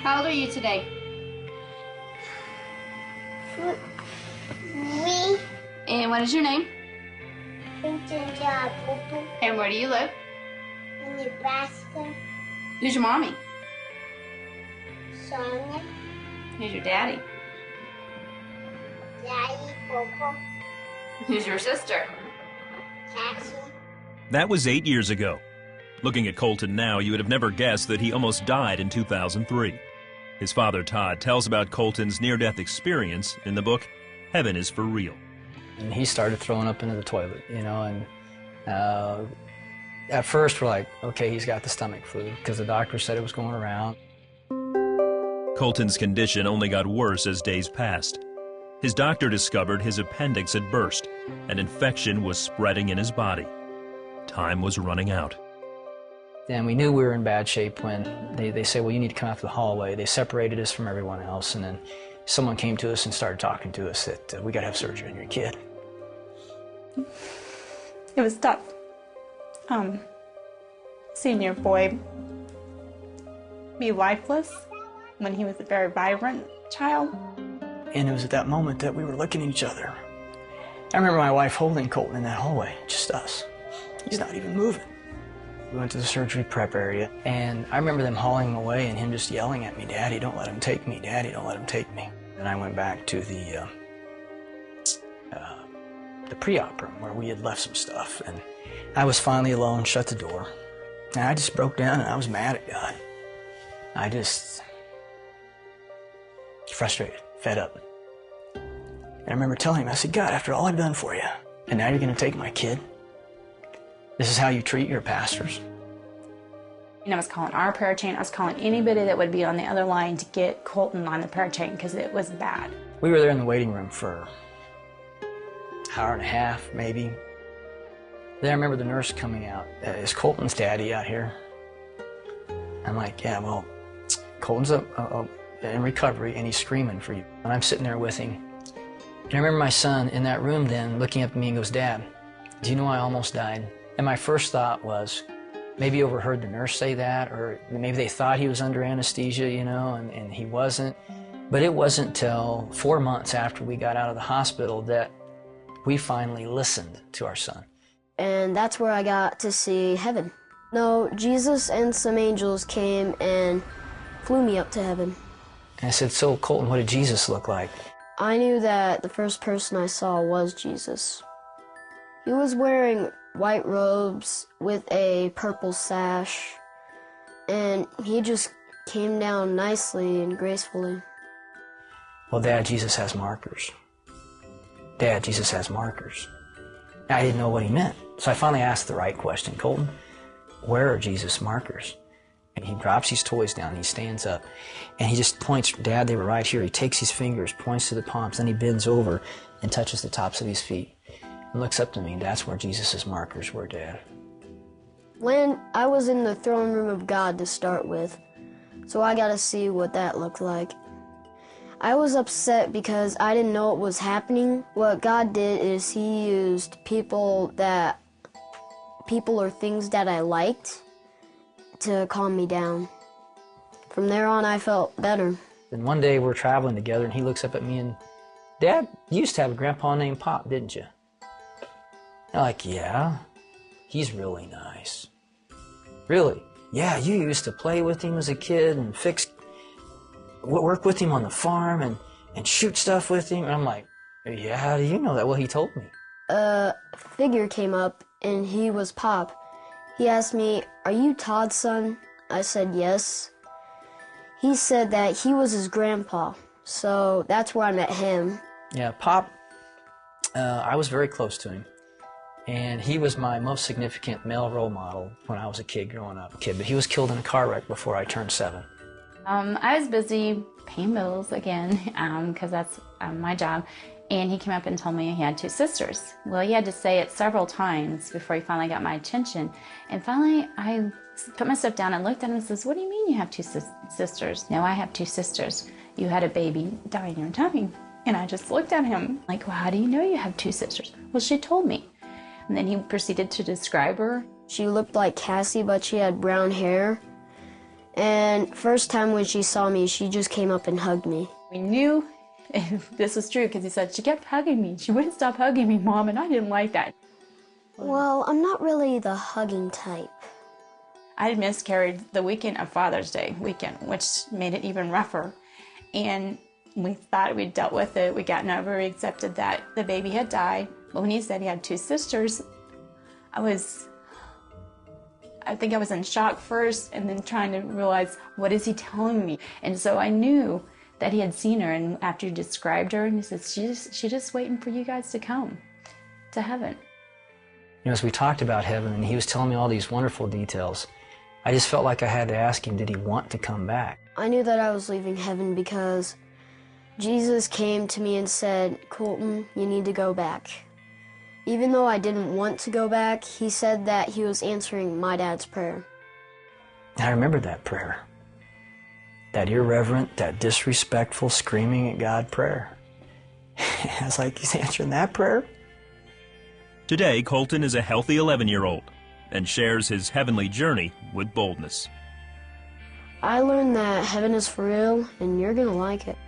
How old are you today? 3. And what is your name? And where do you live? In Nebraska. Who's your mommy? Sonia. Who's your daddy? Daddy Popo. Who's your sister? Cassie. That was 8 years ago. Looking at Colton now, you would have never guessed that he almost died in 2003. His father, Todd, tells about Colton's near-death experience in the book, Heaven is for Real. And he started throwing up into the toilet, you know, and at first we're like, okay, he's got the stomach flu, because the doctor said it was going around. Colton's condition only got worse as days passed. His doctor discovered his appendix had burst. An infection was spreading in his body. Time was running out. And we knew we were in bad shape when they said, well, you need to come out to the hallway. They separated us from everyone else, and then someone came to us and started talking to us that we got to have surgery on your kid. It was tough. Seeing your boy be lifeless when he was a very vibrant child. And it was at that moment that we were looking at each other. I remember my wife holding Colton in that hallway, just us. He's not even moving. We went to the surgery prep area, and I remember them hauling him away and him just yelling at me, Daddy, don't let him take me, Daddy, don't let him take me. And I went back to the pre-op room where we had left some stuff, and I was finally alone, shut the door, and I just broke down and I was mad at God. I just frustrated, fed up. And I remember telling him, I said, God, after all I've done for you, and now you're going to take my kid? This is how you treat your pastors? And I was calling our prayer chain. I was calling anybody that would be on the other line to get Colton on the prayer chain because it was bad. We were there in the waiting room for an hour and a half, maybe. Then I remember the nurse coming out. Is Colton's daddy out here? I'm like, yeah, well, Colton's in recovery and he's screaming for you. And I'm sitting there with him. And I remember my son in that room then looking up at me and goes, Dad, do you know I almost died? And my first thought was, maybe he overheard the nurse say that, or maybe they thought he was under anesthesia, you know, and he wasn't. But it wasn't till 4 months after we got out of the hospital that we finally listened to our son. And that's where I got to see heaven. No, Jesus and some angels came and flew me up to heaven. And I said, so Colton, what did Jesus look like? I knew that the first person I saw was Jesus. He was wearing white robes with a purple sash, and he just came down nicely and gracefully. Well, Dad, Jesus has markers. Dad, Jesus has markers. I didn't know what he meant, so I finally asked the right question. Colton, where are Jesus' markers? And he drops his toys down, and he stands up, and he just points, Dad, they were right here. He takes his fingers, points to the palms, then he bends over and touches the tops of his feet. And looks up to me, and that's where Jesus' markers were, Dad. When I was in the throne room of God to start with, so I got to see what that looked like. I was upset because I didn't know what was happening. What God did is he used people or things that I liked to calm me down. From there on, I felt better. Then one day we're traveling together, and he looks up at me and, Dad, you used to have a grandpa named Pop, didn't you? I'm like, yeah, he's really nice. Really? Yeah, you used to play with him as a kid and work with him on the farm and shoot stuff with him. And I'm like, yeah, how do you know that? Well, he told me. A figure came up, and he was Pop. He asked me, are you Todd's son? I said, yes. He said that he was his grandpa, so that's where I met him. Yeah, Pop, I was very close to him. And he was my most significant male role model when I was a kid growing up. But he was killed in a car wreck before I turned 7. I was busy paying bills again, because that's my job. And he came up and told me he had 2 sisters. Well, he had to say it several times before he finally got my attention. And finally, I put my stuff down and looked at him and says, what do you mean you have 2 sisters? No, I have 2 sisters. You had a baby die in your tummy. And I just looked at him like, well, how do you know you have 2 sisters? Well, she told me. And then he proceeded to describe her. She looked like Cassie, but she had brown hair. And first time when she saw me, she just came up and hugged me. We knew this was true because he said, she kept hugging me. She wouldn't stop hugging me, Mom, and I didn't like that. Well, I'm not really the hugging type. I had miscarried the weekend of Father's Day weekend, which made it even rougher. And we thought we'd dealt with it. We gotten over, we accepted that the baby had died. But when he said he had 2 sisters, I think I was in shock first and then trying to realize, what is he telling me? And so I knew that he had seen her, and after he described her, and he said, she's just waiting for you guys to come to heaven. You know, as we talked about heaven and he was telling me all these wonderful details, I just felt like I had to ask him, did he want to come back? I knew that I was leaving heaven because Jesus came to me and said, Colton, you need to go back. Even though I didn't want to go back, he said that he was answering my dad's prayer. And I remember that prayer. That irreverent, that disrespectful, screaming at God prayer. I was like, he's answering that prayer? Today, Colton is a healthy 11-year-old and shares his heavenly journey with boldness. I learned that heaven is for real, and you're gonna like it.